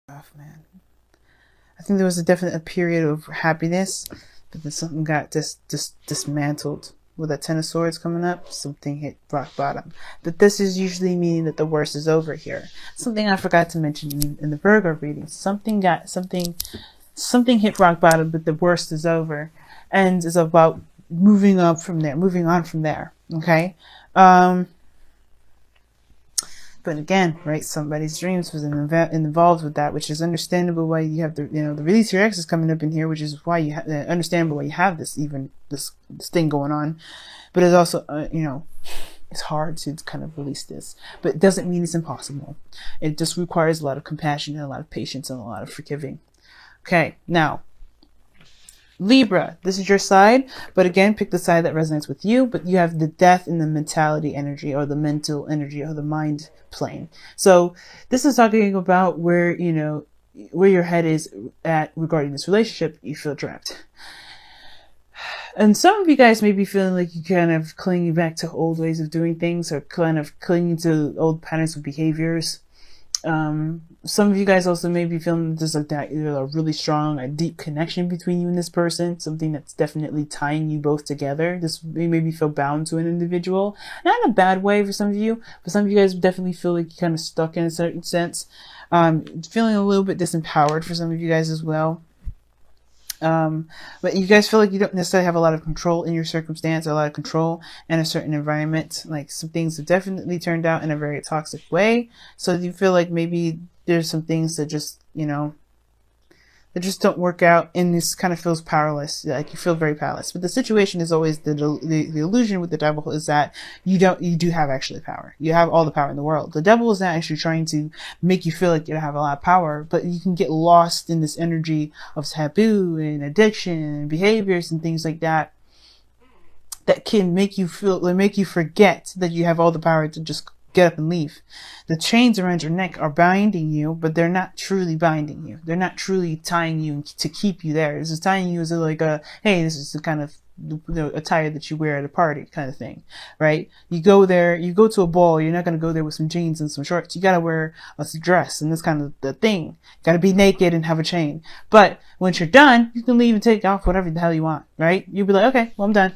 rough, man. I think there was a period of happiness, but then something got dismantled. With that Ten of Swords coming up, something hit rock bottom. But this is usually meaning that the worst is over here. Something I forgot to mention in the Virgo reading. Something hit rock bottom, but the worst is over, and is about moving on from there. Okay. But again, right, somebody's dreams was involved with that, which is understandable why you have the release your ex is coming up in here, which is why you understandable why you have this thing going on. But it's also, it's hard to kind of release this, but it doesn't mean it's impossible. It just requires a lot of compassion and a lot of patience and a lot of forgiving. Okay, now, Libra, this is your side, but again, pick the side that resonates with you, but you have the death in the mentality energy or the mental energy or the mind plane. So this is talking about where your head is at regarding this relationship. You feel trapped. And some of you guys may be feeling like you're kind of clinging back to old ways of doing things or kind of clinging to old patterns of behaviors. Some of you guys also may be feeling there's like that, a really strong, a deep connection between you and this person, something that's definitely tying you both together. This may maybe feel bound to an individual, not in a bad way for some of you, but some of you guys definitely feel like you're kind of stuck in a certain sense. Feeling a little bit disempowered for some of you guys as well. But you guys feel like you don't necessarily have a lot of control in your circumstance, or a lot of control in a certain environment. Like some things have definitely turned out in a very toxic way. So you feel like maybe there's some things that just, that just don't work out, and this kind of feels powerless. Like you feel very powerless. But the situation is always the illusion with the devil is that you do have actually power. You have all the power in the world. The devil is not actually trying to make you feel like you have a lot of power, but you can get lost in this energy of taboo and addiction and behaviors and things like that can make you forget that you have all the power to just get up and leave. The chains around your neck are binding you, but they're not truly binding you. They're not truly tying you to keep you there. This is tying you as hey, this is the kind of attire that you wear at a party kind of thing, right? You go to a ball, you're not going to go there with some jeans and some shorts. You got to wear a dress, and that's kind of the thing. You got to be naked and have a chain. But once you're done, you can leave and take off whatever the hell you want, right? You'll be like, okay, well, I'm done.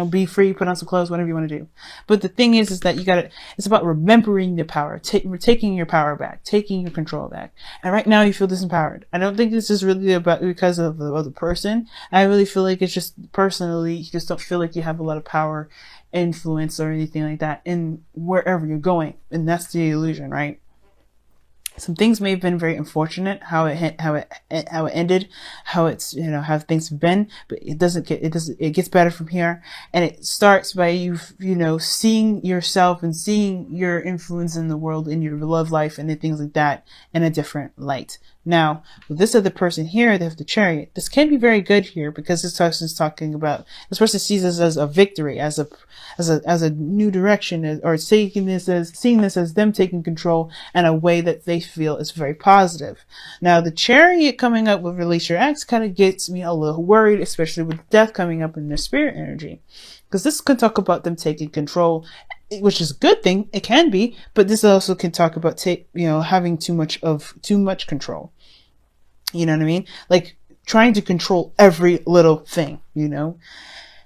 Be free, put on some clothes, whatever you want to do. But the thing is that it's about remembering the power, taking your power back, taking your control back. And right now you feel disempowered. I don't think this is really because of the other person. I really feel like it's just personally, you just don't feel like you have a lot of power, influence, or anything like that in wherever you're going. And that's the illusion, right? Some things may have been very unfortunate, how it ended, how things have been, but it gets better from here. And it starts by you seeing yourself and seeing your influence in the world, in your love life and things like that in a different light. Now, with this other person here, they have the Chariot. This can be very good here because this person is talking about, this person sees this as a victory, as a new direction, or seeing this as them taking control in a way that they feel is very positive. Now, the Chariot coming up with Release Your Ex kind of gets me a little worried, especially with death coming up in their spirit energy. Because this can talk about them taking control, which is a good thing. It can be, but this also can talk about having too much control. You know what I mean? Like trying to control every little thing,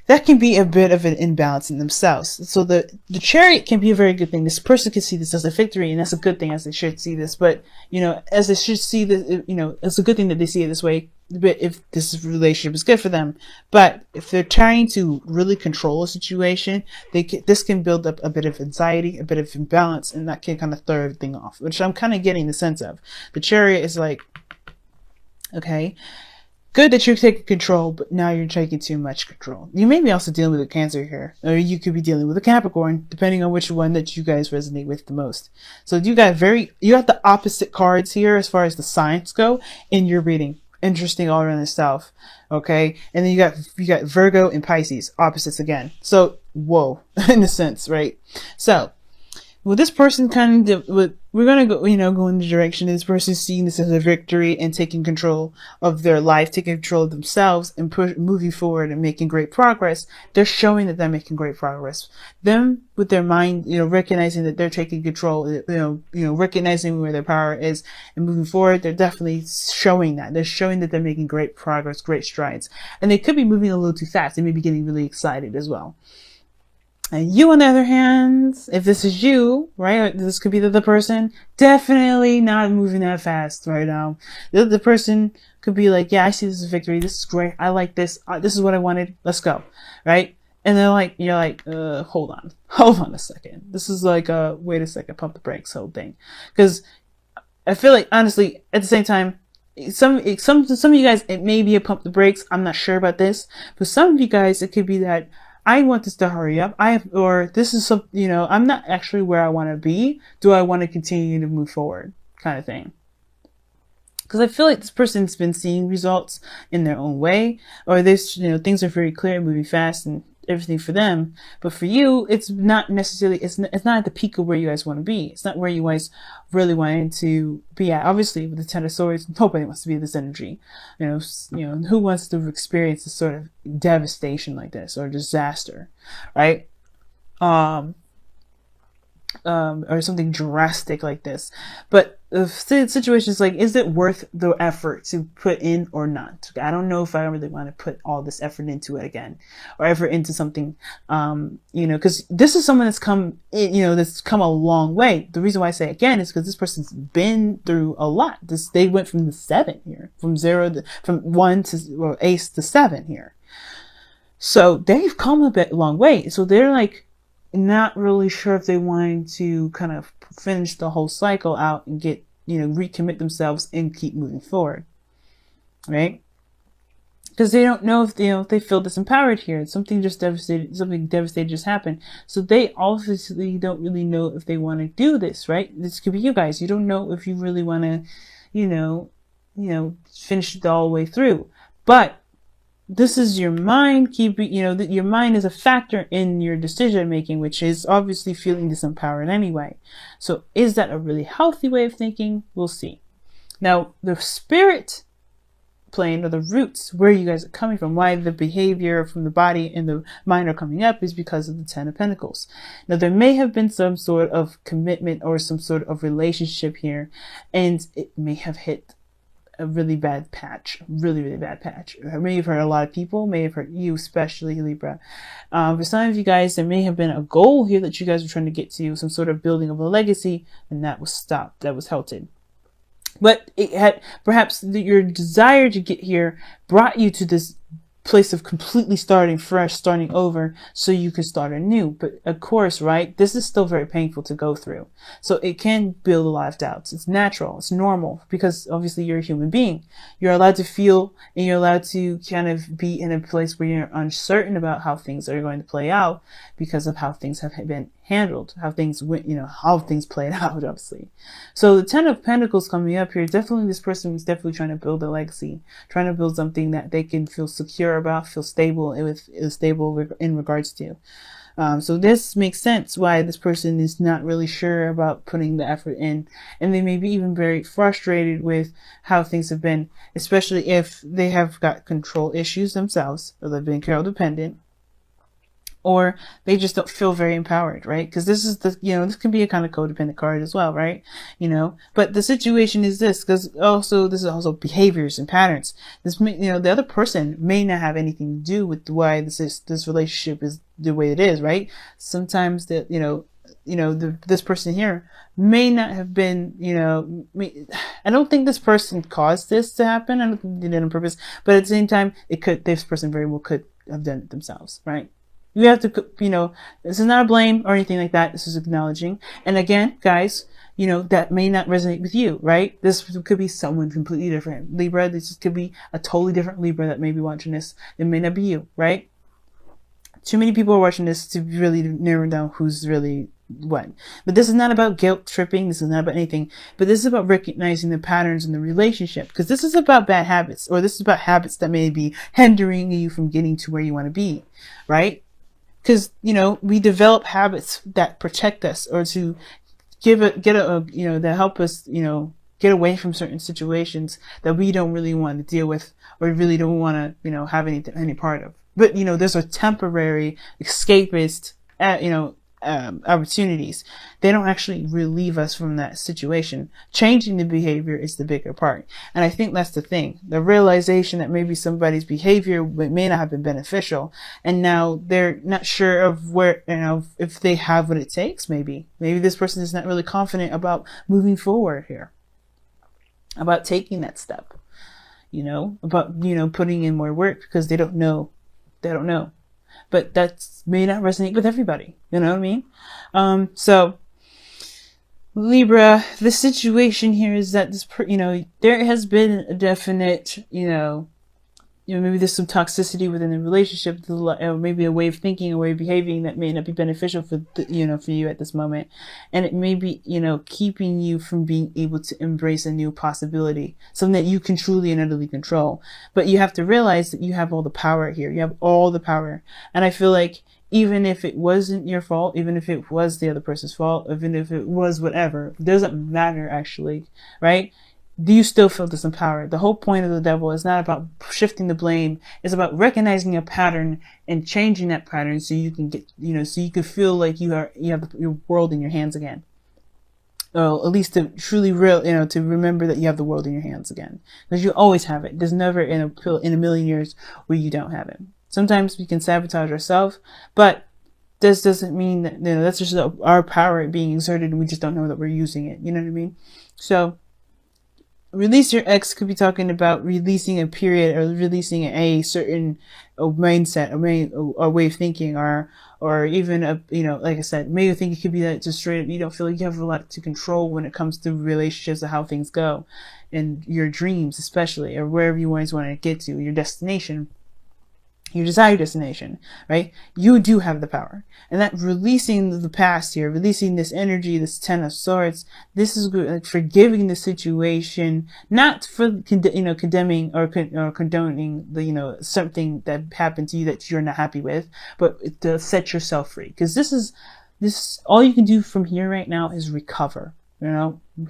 that can be a bit of an imbalance in themselves. So the Chariot can be a very good thing. This person can see this as a victory, and that's a good thing, as they should see this. But, as they should see this, it's a good thing that they see it this way. But if this relationship is good for them, but if they're trying to really control a situation, this can build up a bit of anxiety, a bit of imbalance, and that can kind of throw everything off, which I'm kind of getting the sense of. The Chariot is like, okay, good that you're taking control, but now you're taking too much control. You may be also dealing with a Cancer here, or you could be dealing with a Capricorn, depending on which one that you guys resonate with the most. So you got the opposite cards here as far as the signs go in your reading. Interesting all around itself. Okay. And then you got Virgo and Pisces, opposites again. So, whoa, in a sense, right? So, well, this person kind of, we're going to go, go in the direction of this person seeing this as a victory and taking control of their life, taking control of themselves and moving forward and making great progress. They're showing that they're making great progress. Them with their mind, recognizing that they're taking control, recognizing where their power is and moving forward. They're definitely showing that. They're showing that they're making great progress, great strides. And they could be moving a little too fast. They may be getting really excited as well. And you, on the other hand, if this is you, right, this could be the person, definitely not moving that fast right now. The person could be like, yeah, I see this as a victory. This is great. I like this. This is what I wanted. Let's go. Right? And they're like, you're like, hold on a second. This is like, wait a second, pump the brakes, whole thing. Because I feel like, honestly, at the same time, some of you guys, it may be a pump the brakes. I'm not sure about this. But some of you guys, it could be that, I want this to hurry up. This is some, I'm not actually where I want to be. Do I want to continue to move forward? Kind of thing. Because I feel like this person's been seeing results in their own way, or this, things are very clear, moving fast and everything for them. But for you, it's not necessarily, it's not at the peak of where you guys want to be. It's not where you guys really wanted to be at. Obviously, with the Ten of Swords, nobody wants to be in this energy. Who wants to experience this sort of devastation like this or disaster, right? Or something drastic like this. But the situation is like, is it worth the effort to put in or not? I don't know if I really want to put all this effort into it again, or effort into something, because this is someone that's come, that's come a long way. The reason why I say again is because this person's been through a lot. They went from the 7 here, from 1 to ace to 7 here. So they've come a long way. So they're like, not really sure if they wanted to kind of finish the whole cycle out and get, recommit themselves and keep moving forward, right? Because they don't know if they feel disempowered here. Something devastating just happened. So they obviously don't really know if they want to do this, right? This could be you guys. You don't know if you really want to, finish it all the way through. But this is your mind your mind is a factor in your decision making, which is obviously feeling disempowered anyway. So is that a really healthy way of thinking? We'll see. Now, the spirit plane, or the roots where you guys are coming from, why the behavior from the body and the mind are coming up, is because of the Ten of Pentacles. Now, there may have been some sort of commitment or some sort of relationship here, and it may have hit a really bad patch, really bad patch. It may have hurt a lot of people, may have hurt you, especially Libra. For some of you guys, there may have been a goal here that you guys were trying to get to, some sort of building of a legacy, and that was stopped, that was halted. But it had, perhaps your desire to get here brought you to this place of completely starting fresh, starting over, so you can start anew. But of course, right, this is still very painful to go through. So it can build a lot of doubts. It's natural. It's normal, because obviously you're a human being. You're allowed to feel, and you're allowed to kind of be in a place where you're uncertain about how things are going to play out because of how things have been handled, how things went, how things played out, obviously. So the Ten of Pentacles coming up here, definitely this person is definitely trying to build a legacy, trying to build something that they can feel secure about, feel stable in regards to. So this makes sense why this person is not really sure about putting the effort in, and they may be even very frustrated with how things have been, especially if they have got control issues themselves, or they've been codependent, or they just don't feel very empowered, right? Because this is this can be a kind of codependent card as well, right? But the situation is this, because this is also behaviors and patterns. The other person may not have anything to do with why this relationship is the way it is, right? Sometimes this person here may not have been, I don't think this person caused this to happen. I don't think they did it on purpose, but at the same time, this person very well could have done it themselves, right? You have to, this is not a blame or anything like that. This is acknowledging. And again, guys, that may not resonate with you, right? This could be someone completely different. Libra, this could be a totally different Libra that may be watching this. It may not be you, right? Too many people are watching this to really narrow down who's really what. But this is not about guilt tripping. This is not about anything. But this is about recognizing the patterns in the relationship. Because this is about bad habits, or this is about habits that may be hindering you from getting to where you want to be, right? because, you know, we develop habits that protect us, or to that help us, you know, get away from certain situations that we don't really want to deal with, or really don't want to, you know, have any part of. But, you know, there's a temporary escapist, opportunities. They don't actually relieve us from that situation. Changing the behavior is the bigger part. And I think that's the thing. The realization that maybe somebody's behavior may not have been beneficial, and now they're not sure of where, you know, if they have what it takes. Maybe this person is not really confident about moving forward here, about taking that step, you know, about, you know, putting in more work, because they don't know. But that may not resonate with everybody. You know what I mean? So Libra, the situation here is that there has been a definite, maybe there's some toxicity within the relationship, or maybe a way of thinking, a way of behaving that may not be beneficial for you at this moment. And it may be, keeping you from being able to embrace a new possibility, something that you can truly and utterly control. But you have to realize that you have all the power here. You have all the power. And I feel like even if it wasn't your fault, even if it was the other person's fault, even if it was whatever, it doesn't matter actually, right? Do you still feel disempowered? The whole point of the devil is not about shifting the blame. It's about recognizing a pattern and changing that pattern, so you can get, so you can feel like you have your world in your hands again. Or at least to truly to remember that you have the world in your hands again. Because you always have it. There's never in a million years where you don't have it. Sometimes we can sabotage ourselves, but this doesn't mean that, that's just our power being exerted and we just don't know that we're using it. You know what I mean? So, release your ex could be talking about releasing a period, or releasing a certain mindset, a way of thinking, or even like I said, maybe I think it could be that just straight up you don't feel like you have a lot to control when it comes to relationships, or how things go, and your dreams especially, or wherever you always want to get to, your destination. Your desired destination, right? You do have the power. And that releasing the past here, releasing this energy, this 10 of Swords, this is good, like forgiving the situation, not for, condemning or condoning the, something that happened to you that you're not happy with, but to set yourself free. Because this all you can do from here right now is recover.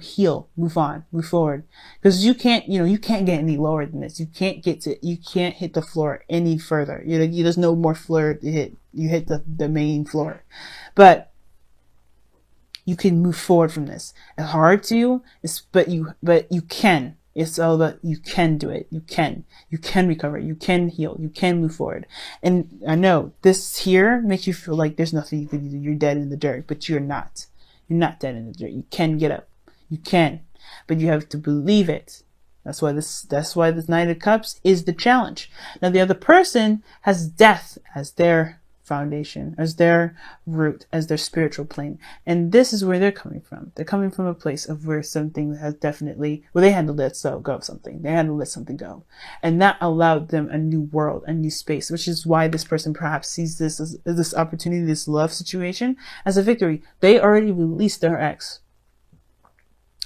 Heal, move on, move forward. Because you can't get any lower than this. You can't hit the floor any further. There's no more floor to hit. You hit the main floor. But you can move forward from this. It's hard to, but you can. It's all about, you can do it. You can recover. You can heal. You can move forward. And I know this here makes you feel like there's nothing you can do. You're dead in the dirt, but you're not. You're not dead in the dirt. You can get up. You can. But you have to believe it. That's why this Knight of Cups is the challenge. Now the other person has death as their foundation, as their root, as their spiritual plane. And this is where they're coming from. They're coming from a place of where something has definitely, they had to let go of something. They had to let something go. And that allowed them a new world, a new space, which is why this person perhaps sees this as this opportunity, this love situation, as a victory. They already released their ex.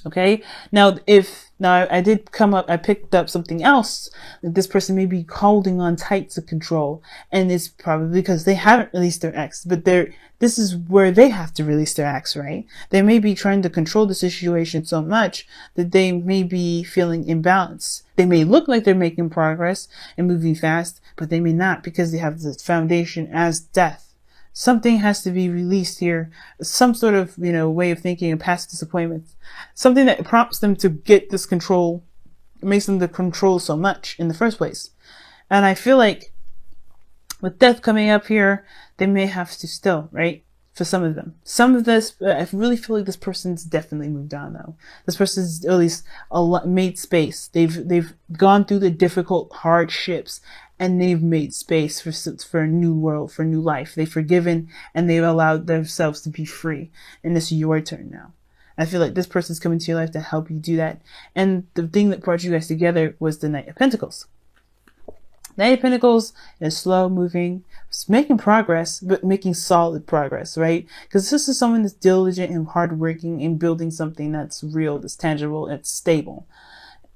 Okay. Now, I picked up something else that this person may be holding on tight to control. And it's probably because they haven't released their ex, but this is where they have to release their ex, right? They may be trying to control the situation so much that they may be feeling imbalanced. They may look like they're making progress and moving fast, but they may not, because they have this foundation as death. Something has to be released here. Some sort of, way of thinking and past disappointments. Something that prompts them to get this control, makes them to control so much in the first place. And I feel like with death coming up here, they may have to still, right? For some of them. Some of this, I really feel like this person's definitely moved on though. This person's at least made space. They've gone through the difficult hardships, and they've made space for a new world, for a new life. They've forgiven, and they've allowed themselves to be free. And it's your turn now. I feel like this person's coming to your life to help you do that. And the thing that brought you guys together was the Knight of Pentacles. Knight of Pentacles is slow moving, it's making progress, but making solid progress, right? Because this is someone that's diligent and hardworking and building something that's real, that's tangible, that's stable.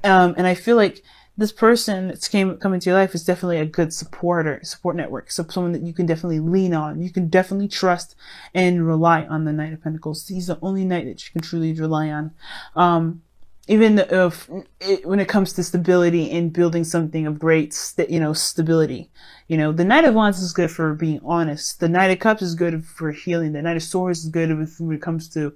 And I feel like this person that's coming to your life is definitely a good support network. So someone that you can definitely lean on. You can definitely trust and rely on the Knight of Pentacles. He's the only knight that you can truly rely on. Even when it comes to stability and building something of great, stability. The Knight of Wands is good for being honest. The Knight of Cups is good for healing. The Knight of Swords is good when it comes to,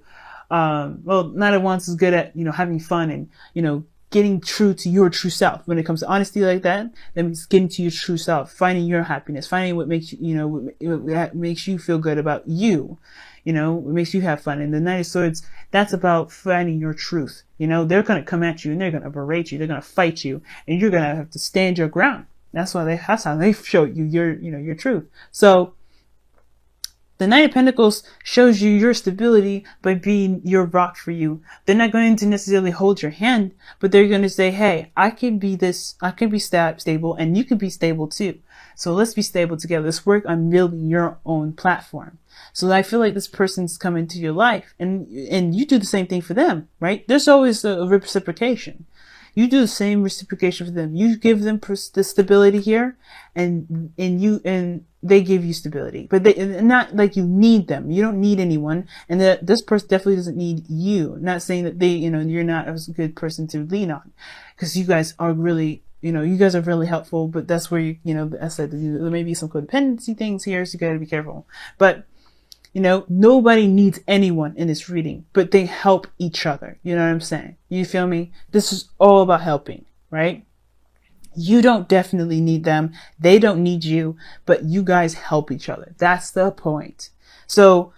Knight of Wands is good at, having fun and, getting true to your true self. When it comes to honesty like that means getting to your true self, finding your happiness, finding what makes you, what makes you feel good about you, what makes you have fun. And the Knight of Swords, that's about finding your truth. They're going to come at you and they're going to berate you. They're going to fight you and you're going to have to stand your ground. That's how they show you your truth. So the Knight of Pentacles shows you your stability by being your rock for you. They're not going to necessarily hold your hand, but they're going to say, hey, I can be stable and you can be stable too. So let's be stable together. Let's work on building your own platform. So I feel like this person's come into your life and you do the same thing for them, right? There's always a reciprocation. You do the same reciprocation for them. You give them the stability here and they give you stability, but not like you need them. You don't need anyone. And this person definitely doesn't need you. Not saying that you're not a good person to lean on, because you guys are really, you guys are really helpful, but that's where I said there may be some codependency things here. So you gotta be careful, but nobody needs anyone in this reading, but they help each other. You know what I'm saying? You feel me? This is all about helping, right? You don't definitely need them. They don't need you, but you guys help each other. That's the point. So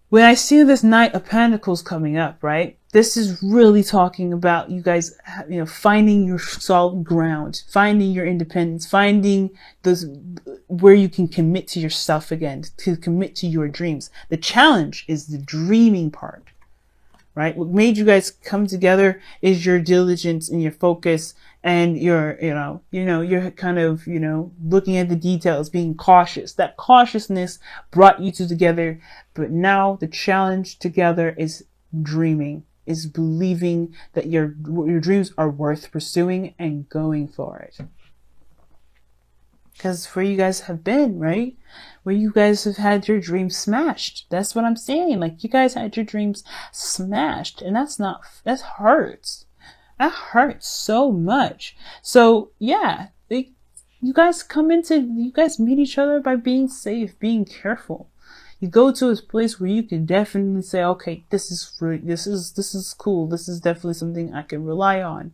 when I see this Knight of Pentacles coming up, right? This is really talking about you guys, finding your solid ground, finding your independence, finding where you can commit to yourself again, to commit to your dreams. The challenge is the dreaming part, right? What made you guys come together is your diligence and your focus and your, you're kind of, looking at the details, being cautious. That cautiousness brought you two together. But now the challenge together is dreaming, is believing that your dreams are worth pursuing and going for it. Because where you guys have been, right? Where you guys have had your dreams smashed. That's what I'm saying. Like, you guys had your dreams smashed. And that hurts. That hurts so much. So, yeah. You guys meet each other by being safe, being careful. You go to a place where you can definitely say, okay, this is cool. This is definitely something I can rely on.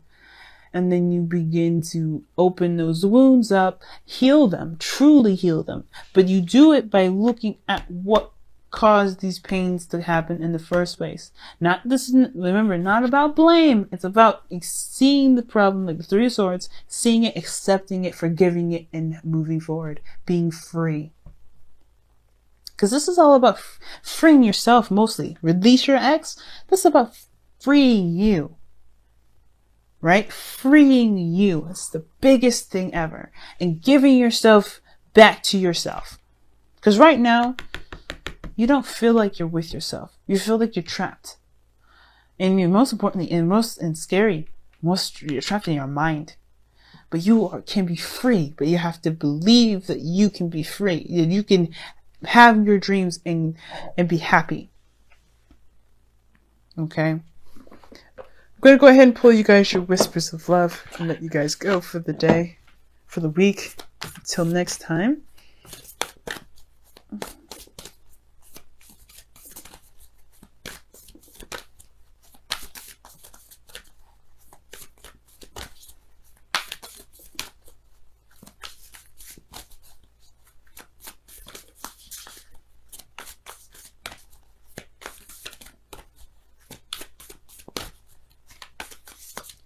And then you begin to open those wounds up, heal them, truly heal them. But you do it by looking at what caused these pains to happen in the first place. Remember, not about blame. It's about seeing the problem, like the Three of Swords, seeing it, accepting it, forgiving it, and moving forward, being free. Because this is all about freeing yourself mostly. Release your ex. This is about freeing you. Right? Freeing you. It's the biggest thing ever. And giving yourself back to yourself. Because right now, you don't feel like you're with yourself. You feel like you're trapped. And most importantly, you're trapped in your mind. But you can be free. But you have to believe that you can be free. That you can have your dreams and be happy. Okay? I'm going to go ahead and pull you guys your whispers of love and let you guys go for the day, for the week. Until next time.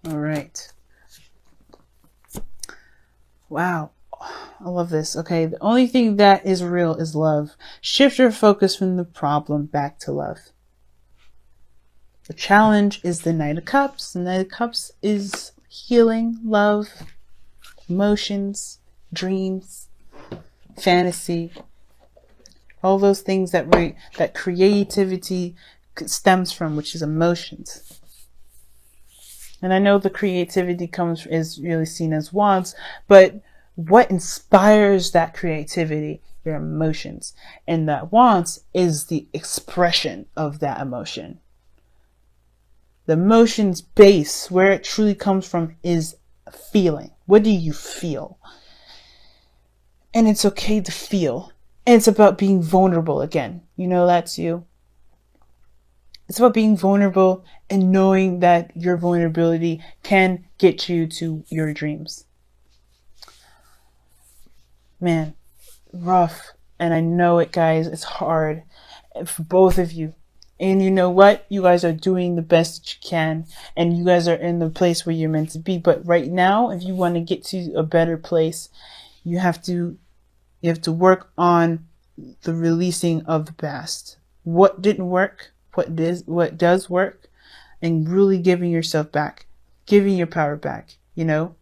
All right. Wow. I love this. Okay. The only thing that is real is love. Shift your focus from the problem back to love. The challenge is the Knight of Cups. The Knight of Cups is healing, love, emotions, dreams, fantasy, all those things that creativity stems from, which is emotions. And I know the creativity is really seen as wants, but what inspires that creativity? Your emotions. And that wants is the expression of that emotion. The emotion's base, where it truly comes from, is feeling. What do you feel? And it's okay to feel. And it's about being vulnerable again. You know, that's you. It's about being vulnerable and knowing that your vulnerability can get you to your dreams. Man, rough. And I know it, guys. It's hard for both of you. And you know what? You guys are doing the best that you can. And you guys are in the place where you're meant to be. But right now, if you want to get to a better place, you have to work on the releasing of the past. What didn't work, what does work, and really giving yourself back, giving your power back. You know,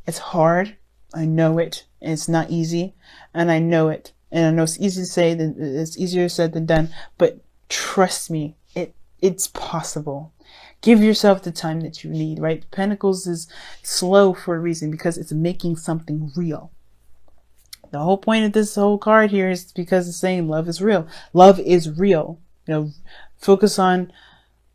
it's hard. I know it. It's not easy, and I know it. And I know it's easy to say than it's easier said than done. But trust me, it's possible. Give yourself the time that you need. Right? Pentacles is slow for a reason, because it's making something real. The whole point of this whole card here is because it's saying love is real. Love is real. You know, focus on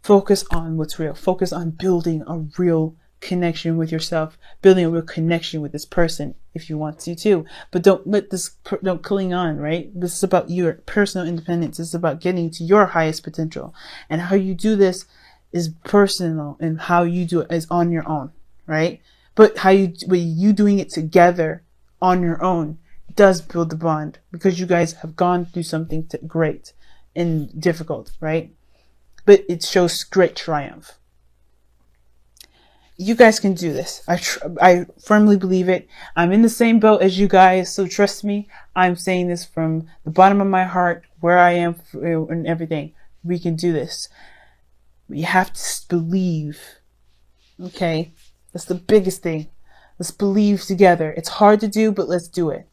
what's real. Focus on building a real connection with yourself, building a real connection with this person if you want to too. But don't cling on, right? This is about your personal independence. This is about getting to your highest potential. And how you do this is personal, and how you do it is on your own, right? But you doing it together on your own does build the bond, because you guys have gone through something great and difficult, right? But it shows great triumph. You guys can do this. I firmly believe it. I'm in the same boat as you guys, so trust me. I'm saying this from the bottom of my heart, where I am and everything. We can do this. You have to believe. Okay? That's the biggest thing. Let's believe together. It's hard to do, but let's do it.